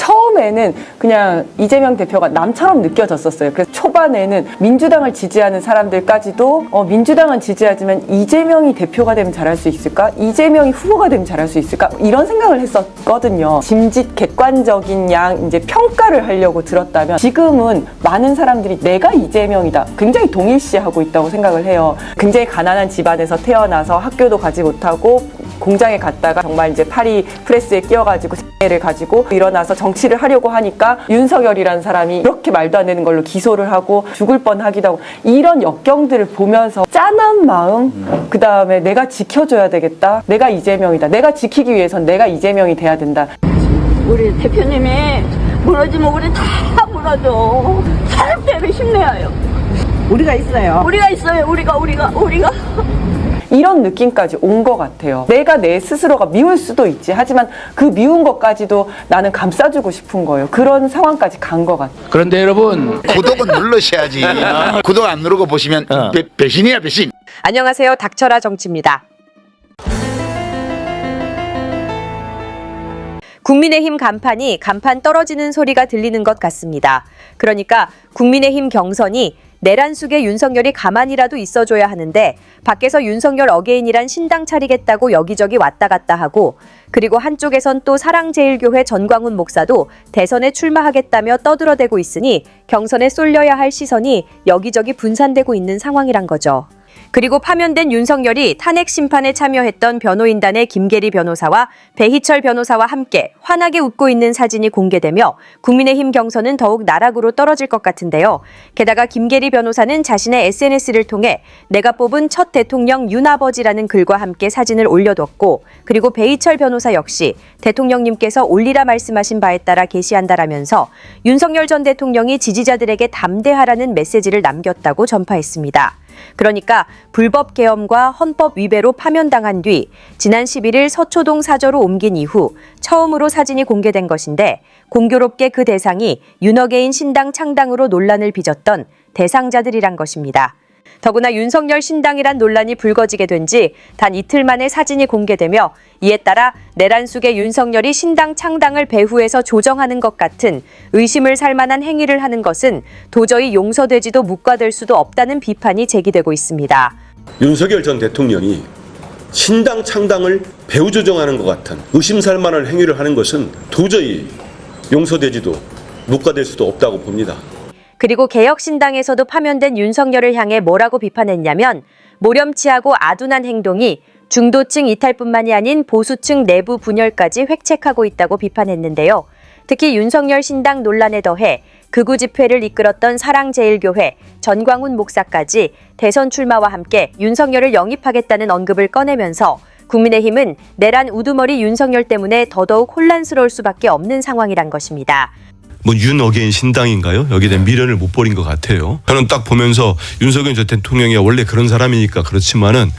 처음에는 그냥 이재명 대표가 남처럼 느껴졌었어요. 그래서 초반에는 민주당을 지지하는 사람들까지도 민주당은 지지하지만 이재명이 대표가 되면 잘할 수 있을까? 이재명이 후보가 되면 잘할 수 있을까? 이런 생각을 했었거든요. 짐짓 객관적인 이제 평가를 하려고 들었다면 지금은 많은 사람들이 내가 이재명이다. 굉장히 동일시하고 있다고 생각을 해요. 굉장히 가난한 집안에서 태어나서 학교도 가지 못하고 공장에 갔다가 정말 이제 파리 프레스에 끼어가지고 를 가지고 일어나서 정치를 하려고 하니까 윤석열이라는 사람이 이렇게 말도 안 되는 걸로 기소를 하고 죽을 뻔하기도 하고 이런 역경들을 보면서 짠한 마음, 그 다음에 내가 지켜줘야 되겠다. 내가 이재명이다. 내가 지키기 위해선 내가 이재명이 돼야 된다. 우리 대표님이 무너지면 우리 다 무너져. 사람 때문에 힘내요. 우리가 있어요. 우리가 있어요. 우리가. 이런 느낌까지 온 것 같아요. 내가 내 스스로가 미울 수도 있지. 하지만 그 미운 것까지도 나는 감싸주고 싶은 거예요. 그런 상황까지 간 것 같아요. 그런데 여러분 구독은 누르셔야지. 구독 안 누르고 보시면 배신이야 배신. 안녕하세요. 닥쳐라 정치입니다. 국민의힘 간판이 간판 떨어지는 소리가 들리는 것 같습니다. 그러니까 국민의힘 경선이 내란숙의 윤석열이 가만히라도 있어줘야 하는데 밖에서 윤석열 어게인이란 신당 차리겠다고 여기저기 왔다 갔다 하고 그리고 한쪽에선 또 사랑제일교회 전광훈 목사도 대선에 출마하겠다며 떠들어대고 있으니 경선에 쏠려야 할 시선이 여기저기 분산되고 있는 상황이란 거죠. 그리고 파면된 윤석열이 탄핵 심판에 참여했던 변호인단의 김계리 변호사와 배희철 변호사와 함께 환하게 웃고 있는 사진이 공개되며 국민의힘 경선은 더욱 나락으로 떨어질 것 같은데요. 게다가 김계리 변호사는 자신의 SNS를 통해 내가 뽑은 첫 대통령 윤아버지라는 글과 함께 사진을 올려뒀고 그리고 배희철 변호사 역시 대통령님께서 올리라 말씀하신 바에 따라 게시한다라면서 윤석열 전 대통령이 지지자들에게 담대하라는 메시지를 남겼다고 전파했습니다. 그러니까 불법 계엄과 헌법 위배로 파면당한 뒤 지난 11일 서초동 사저로 옮긴 이후 처음으로 사진이 공개된 것인데 공교롭게 그 대상이 윤어게인 신당 창당으로 논란을 빚었던 대상자들이란 것입니다. 더구나 윤석열 신당이란 논란이 불거지게 된 지 단 이틀 만에 사진이 공개되며 이에 따라 내란숙의 윤석열이 신당 창당을 배후에서 조정하는 것 같은 의심을 살 만한 행위를 하는 것은 도저히 용서되지도 묵과될 수도 없다는 비판이 제기되고 있습니다. 윤석열 전 대통령이 신당 창당을 배후 조정하는 것 같은 의심살 만한 행위를 하는 것은 도저히 용서되지도 묵과될 수도 없다고 봅니다. 그리고 개혁신당에서도 파면된 윤석열을 향해 뭐라고 비판했냐면 모렴치하고 아둔한 행동이 중도층 이탈뿐만이 아닌 보수층 내부 분열까지 획책하고 있다고 비판했는데요. 특히 윤석열 신당 논란에 더해 극우 집회를 이끌었던 사랑제일교회 전광훈 목사까지 대선 출마와 함께 윤석열을 영입하겠다는 언급을 꺼내면서 국민의힘은 내란 우두머리 윤석열 때문에 더더욱 혼란스러울 수밖에 없는 상황이란 것입니다. 윤어게인 신당인가요? 여기에 대한 미련을 못 버린 것 같아요. 저는 딱 보면서 윤석열 전 대통령이 원래 그런 사람이니까 그렇지만은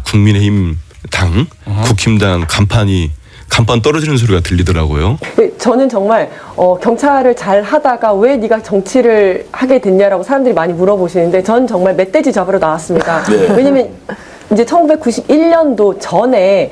국민의힘 당, 국힘당 간판 떨어지는 소리가 들리더라고요. 저는 정말 경찰을 잘 하다가 왜 네가 정치를 하게 됐냐라고 사람들이 많이 물어보시는데 전 정말 멧돼지 잡으러 나왔습니다. 왜냐면 이제 1991년도 전에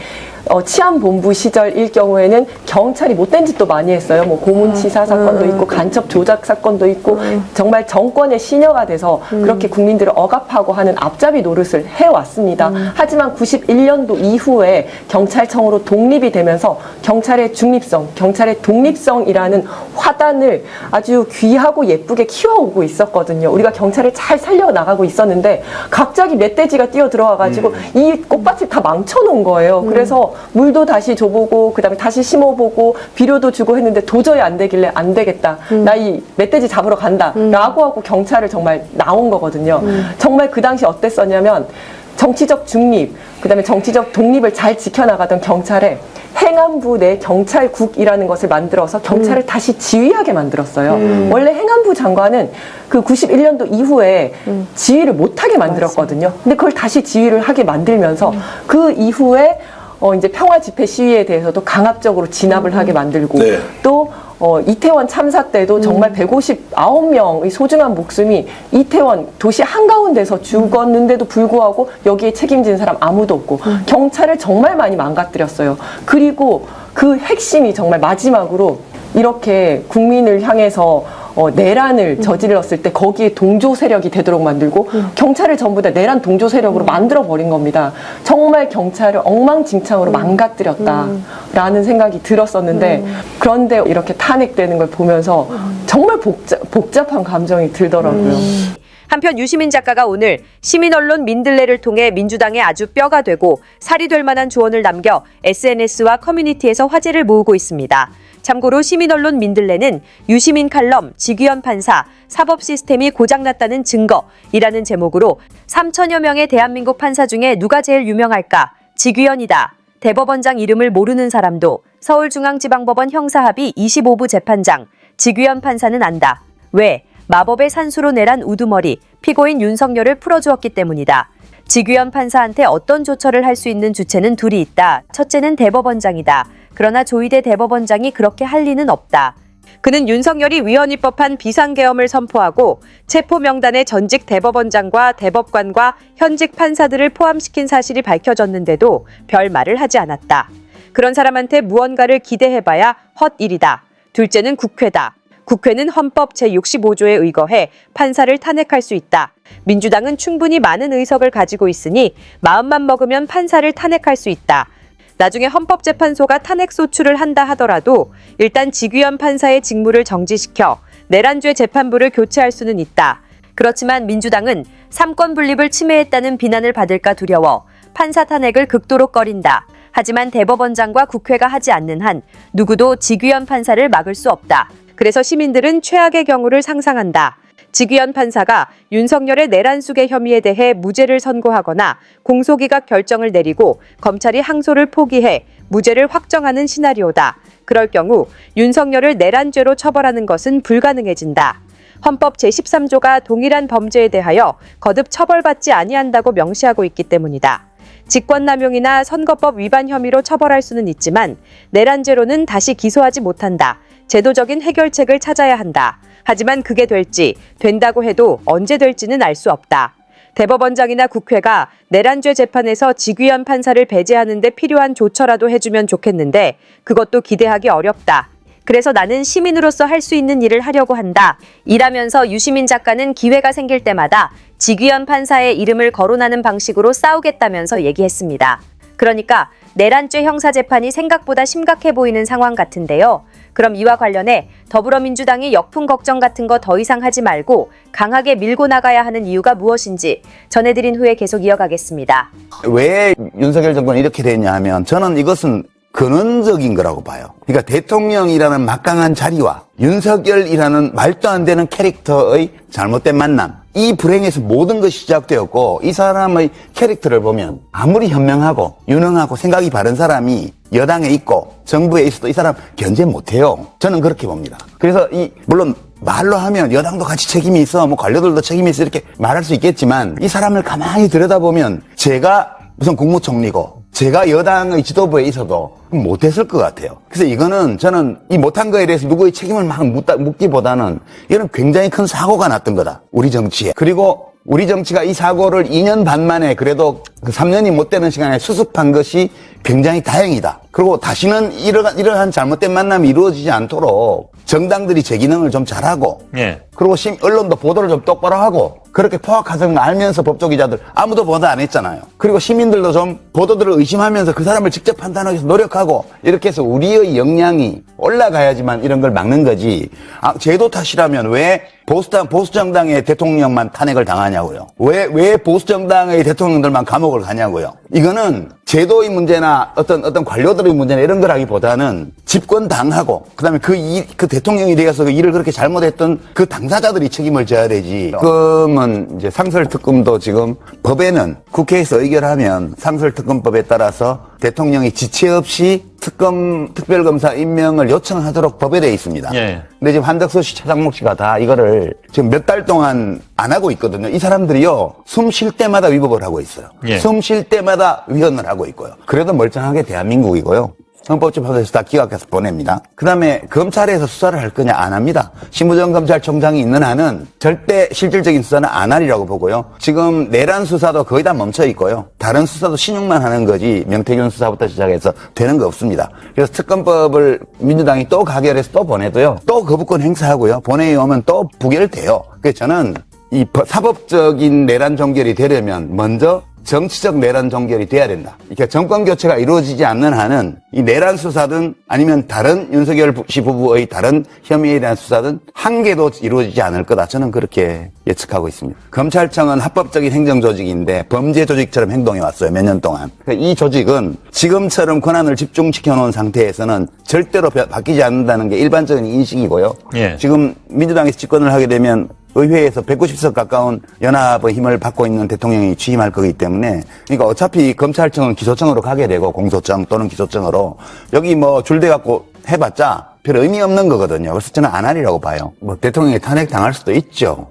치안본부 시절일 경우에는 경찰이 못된 짓도 많이 했어요. 뭐 고문치사 사건도 있고 간첩 조작 사건도 있고 정말 정권의 시녀가 돼서 그렇게 국민들을 억압하고 하는 앞잡이 노릇을 해왔습니다. 하지만 91년도 이후에 경찰청으로 독립이 되면서 경찰의 중립성, 경찰의 독립성이라는 화단을 아주 귀하고 예쁘게 키워오고 있었거든요. 우리가 경찰을 잘 살려나가고 있었는데 갑자기 멧돼지가 뛰어 들어와가지고 이 꽃밭을 다 망쳐놓은 거예요. 그래서 물도 다시 줘보고 그다음에 다시 심어보고 비료도 주고 했는데 도저히 안 되길래 안 되겠다. 나 이 멧돼지 잡으러 간다. 라고 하고 경찰을 정말 나온 거거든요. 정말 그 당시 어땠었냐면 정치적 중립, 그다음에 정치적 독립을 잘 지켜나가던 경찰에 행안부 내 경찰국이라는 것을 만들어서 경찰을 다시 지휘하게 만들었어요. 원래 행안부 장관은 그 91년도 이후에 지휘를 못하게 만들었거든요. 근데 그걸 다시 지휘를 하게 만들면서 그 이후에 이제 평화 집회 시위에 대해서도 강압적으로 진압을 하게 만들고 또 이태원 참사 때도 정말 159명의 소중한 목숨이 이태원 도시 한가운데서 죽었는데도 불구하고 여기에 책임진 사람 아무도 없고 경찰을 정말 많이 망가뜨렸어요. 그리고 그 핵심이 정말 마지막으로 이렇게 국민을 향해서 내란을 저질렀을 때 거기에 동조 세력이 되도록 만들고 경찰을 전부 다 내란 동조 세력으로 만들어 버린 겁니다. 정말 경찰을 엉망진창으로 망가뜨렸다라는 생각이 들었었는데 그런데 이렇게 탄핵되는 걸 보면서 정말 복잡한 감정이 들더라고요. 한편 유시민 작가가 오늘 시민언론 민들레를 통해 민주당에 아주 뼈가 되고 살이 될 만한 조언을 남겨 SNS와 커뮤니티에서 화제를 모으고 있습니다. 참고로 시민언론 민들레는 유시민 칼럼, 지규현 판사, 사법 시스템이 고장났다는 증거이라는 제목으로 3천여 명의 대한민국 판사 중에 누가 제일 유명할까? 지규현이다. 대법원장 이름을 모르는 사람도 서울중앙지방법원 형사합의 25부 재판장 지규현 판사는 안다. 왜? 마법의 산수로 내란 우두머리 피고인 윤석열을 풀어주었기 때문이다. 지규현 판사한테 어떤 조처를 할 수 있는 주체는 둘이 있다. 첫째는 대법원장이다. 그러나 조희대 대법원장이 그렇게 할 리는 없다. 그는 윤석열이 위헌입법한 비상계엄을 선포하고 체포 명단에 전직 대법원장과 대법관과 현직 판사들을 포함시킨 사실이 밝혀졌는데도 별 말을 하지 않았다. 그런 사람한테 무언가를 기대해봐야 헛일이다. 둘째는 국회다. 국회는 헌법 제65조에 의거해 판사를 탄핵할 수 있다. 민주당은 충분히 많은 의석을 가지고 있으니 마음만 먹으면 판사를 탄핵할 수 있다. 나중에 헌법재판소가 탄핵 소추를 한다 하더라도 일단 지규현 판사의 직무를 정지시켜 내란죄 재판부를 교체할 수는 있다. 그렇지만 민주당은 삼권 분립을 침해했다는 비난을 받을까 두려워 판사 탄핵을 극도로 꺼린다. 하지만 대법원장과 국회가 하지 않는 한 누구도 지규현 판사를 막을 수 없다. 그래서 시민들은 최악의 경우를 상상한다. 지규현 판사가 윤석열의 내란 수괴 혐의에 대해 무죄를 선고하거나 공소기각 결정을 내리고 검찰이 항소를 포기해 무죄를 확정하는 시나리오다. 그럴 경우 윤석열을 내란죄로 처벌하는 것은 불가능해진다. 헌법 제13조가 동일한 범죄에 대하여 거듭 처벌받지 아니한다고 명시하고 있기 때문이다. 직권남용이나 선거법 위반 혐의로 처벌할 수는 있지만 내란죄로는 다시 기소하지 못한다. 제도적인 해결책을 찾아야 한다. 하지만 그게 된다고 해도 언제 될지는 알 수 없다. 대법원장이나 국회가 내란죄 재판에서 지규현 판사를 배제하는 데 필요한 조처라도 해주면 좋겠는데 그것도 기대하기 어렵다. 그래서 나는 시민으로서 할 수 있는 일을 하려고 한다. 이라면서 유시민 작가는 기회가 생길 때마다 지규현 판사의 이름을 거론하는 방식으로 싸우겠다면서 얘기했습니다. 그러니까 내란죄 형사재판이 생각보다 심각해 보이는 상황 같은데요. 그럼 이와 관련해 더불어민주당이 역풍 걱정 같은 거 더 이상 하지 말고 강하게 밀고 나가야 하는 이유가 무엇인지 전해드린 후에 계속 이어가겠습니다. 왜 윤석열 정권이 이렇게 됐냐 하면 저는 이것은 근원적인 거라고 봐요. 그러니까 대통령이라는 막강한 자리와 윤석열이라는 말도 안 되는 캐릭터의 잘못된 만남, 이 불행에서 모든 것이 시작되었고 이 사람의 캐릭터를 보면 아무리 현명하고 유능하고 생각이 바른 사람이 여당에 있고 정부에 있어도 이 사람 견제 못해요. 저는 그렇게 봅니다. 그래서 물론 말로 하면 여당도 같이 책임이 있어, 뭐 관료들도 책임이 있어 이렇게 말할 수 있겠지만 이 사람을 가만히 들여다보면 제가 무슨 국무총리고 제가 여당의 지도부에 있어도 못했을 것 같아요. 그래서 이거는 저는 이 못한 거에 대해서 누구의 책임을 막 묻기보다는 이건 굉장히 큰 사고가 났던 거다. 우리 정치에. 그리고 우리 정치가 이 사고를 2년 반 만에 그래도 3년이 못 되는 시간에 수습한 것이 굉장히 다행이다. 그리고 다시는 이러한 잘못된 만남이 이루어지지 않도록 정당들이 제 기능을 좀 잘하고 그리고 언론도 보도를 좀 똑바로 하고 그렇게 포악하는 걸 알면서 법조기자들 아무도 보도 안 했잖아요. 그리고 시민들도 좀 보도들을 의심하면서 그 사람을 직접 판단하기 위해서 노력하고 이렇게 해서 우리의 역량이 올라가야지만 이런 걸 막는 거지. 제도 탓이라면 왜 보수정당의 대통령만 탄핵을 당하냐고요. 왜 보수정당의 대통령들만 감옥을 가냐고요. 이거는 제도의 문제나 어떤 관료들의 문제나 이런 거라기보다는 집권당하고 그다음에 그 대통령이 되어서 그 일을 그렇게 잘못했던 그 당사자들이 책임을 져야 되지. 특검은 이제 상설특검도 지금 법에는 국회에서 의결하면 상설특검법에 따라서 대통령이 지체 없이 특별검사 임명을 요청하도록 법에 되어 있습니다. 근데 지금 한덕수 씨, 최상목 씨가 다 이거를 지금 몇 달 동안 안 하고 있거든요. 이 사람들이요, 숨 쉴 때마다 위법을 하고 있어요. 숨 쉴 때마다 위헌을 하고 있고요. 그래도 멀쩡하게 대한민국이고요. 헌법재판소에서 다 기각해서 보냅니다. 그 다음에 검찰에서 수사를 할 거냐? 안 합니다. 심우정 검찰총장이 있는 한은 절대 실질적인 수사는 안 하리라고 보고요. 지금 내란 수사도 거의 다 멈춰 있고요. 다른 수사도 신용만 하는 거지 명태균 수사부터 시작해서 되는 거 없습니다. 그래서 특검법을 민주당이 또 가결해서 또 보내도요. 또 거부권 행사하고요. 본회의 오면 또 부결돼요. 그래서 저는 이 사법적인 내란 종결이 되려면 먼저 정치적 내란 종결이 돼야 된다. 그러니까 정권 교체가 이루어지지 않는 한은 이 내란 수사든 아니면 다른 윤석열 씨 부부의 다른 혐의에 대한 수사든 한 개도 이루어지지 않을 거다. 저는 그렇게 예측하고 있습니다. 검찰청은 합법적인 행정조직인데 범죄 조직처럼 행동해 왔어요. 몇 년 동안. 그러니까 이 조직은 지금처럼 권한을 집중시켜 놓은 상태에서는 절대로 바뀌지 않는다는 게 일반적인 인식이고요. 예. 지금 민주당에서 집권을 하게 되면 의회에서 190석 가까운 연합의 힘을 받고 있는 대통령이 취임할 거기 때문에 그러니까 어차피 검찰청은 기소청으로 가게 되고 공소청 또는 기소청으로 여기 뭐 줄대 갖고 해봤자 별 의미 없는 거거든요. 그래서 저는 안 하리라고 봐요. 뭐 대통령이 탄핵당할 수도 있죠.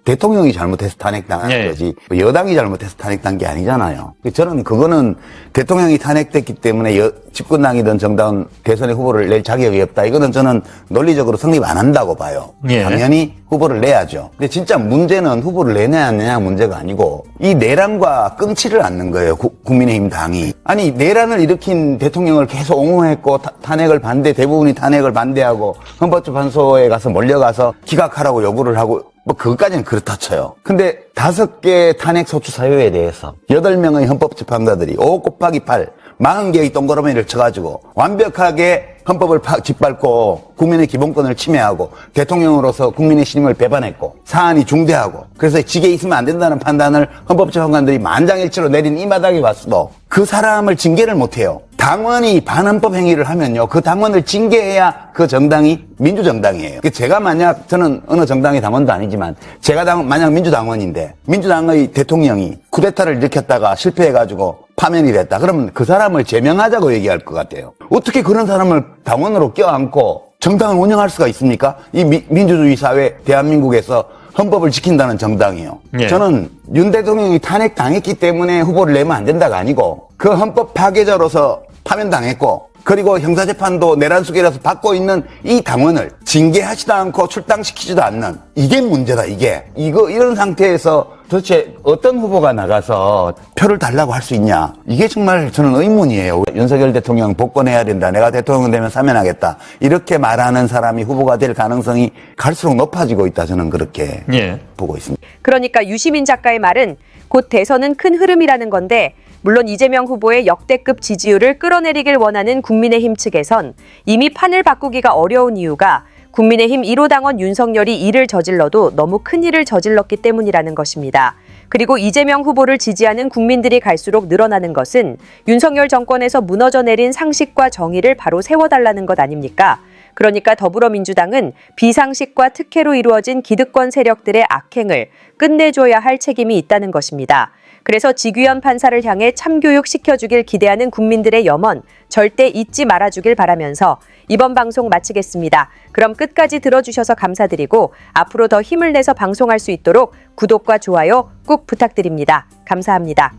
대통령이 잘못해서 탄핵당한 예. 거지 뭐 여당이 잘못해서 탄핵당한 게 아니잖아요. 저는 그거는 대통령이 탄핵됐기 때문에 집권당이든 정당은 대선에 후보를 낼 자격이 없다. 이거는 저는 논리적으로 성립 안 한다고 봐요. 예. 당연히 후보를 내야죠. 근데 진짜 문제는 후보를 내냐 안 내냐 문제가 아니고 이 내란과 끊지를 않는 거예요. 국민의힘 당이. 아니 내란을 일으킨 대통령을 계속 옹호했고 탄핵을 대부분이 탄핵을 반대하고 헌법재판소에 가서 몰려가서 기각하라고 요구를 하고 뭐 그것까지는 그렇다 쳐요. 근데 5개 탄핵 소추 사유에 대해서 8명의 헌법재판관들이 5 곱하기 8 40개의 동그라미를 쳐가지고 완벽하게 헌법을 짓밟고 국민의 기본권을 침해하고 대통령으로서 국민의 신임을 배반했고 사안이 중대하고 그래서 직에 있으면 안 된다는 판단을 헌법재판관들이 만장일치로 내린 이 마당에 왔어도 그 사람을 징계를 못해요. 당원이 반헌법 행위를 하면요. 그 당원을 징계해야 그 정당이 민주정당이에요. 제가 만약 저는 어느 정당의 당원도 아니지만 제가 만약 민주당원인데 민주당의 대통령이 쿠데타를 일으켰다가 실패해가지고 파면이 됐다. 그러면 그 사람을 제명하자고 얘기할 것 같아요. 어떻게 그런 사람을 당원으로 껴안고 정당을 운영할 수가 있습니까? 이 민주주의 사회 대한민국에서 헌법을 지킨다는 정당이에요. 예. 저는 윤 대통령이 탄핵당했기 때문에 후보를 내면 안 된다가 아니고 그 헌법 파괴자로서 파면당했고 그리고 형사재판도 내란 수계라서 받고 있는 이 당원을 징계하지도 않고 출당시키지도 않는 이게 문제다. 이런 상태에서 도대체 어떤 후보가 나가서 표를 달라고 할 수 있냐. 이게 정말 저는 의문이에요. 윤석열 대통령 복권해야 된다. 내가 대통령 되면 사면하겠다. 이렇게 말하는 사람이 후보가 될 가능성이 갈수록 높아지고 있다. 저는 그렇게 예. 보고 있습니다. 그러니까 유시민 작가의 말은 곧 대선은 큰 흐름이라는 건데 물론 이재명 후보의 역대급 지지율을 끌어내리길 원하는 국민의힘 측에선 이미 판을 바꾸기가 어려운 이유가 국민의힘 1호 당원 윤석열이 일을 저질러도 너무 큰 일을 저질렀기 때문이라는 것입니다. 그리고 이재명 후보를 지지하는 국민들이 갈수록 늘어나는 것은 윤석열 정권에서 무너져 내린 상식과 정의를 바로 세워달라는 것 아닙니까? 그러니까 더불어민주당은 비상식과 특혜로 이루어진 기득권 세력들의 악행을 끝내줘야 할 책임이 있다는 것입니다. 그래서 지규현 판사를 향해 참교육 시켜주길 기대하는 국민들의 염원 절대 잊지 말아주길 바라면서 이번 방송 마치겠습니다. 그럼 끝까지 들어주셔서 감사드리고 앞으로 더 힘을 내서 방송할 수 있도록 구독과 좋아요 꾹 부탁드립니다. 감사합니다.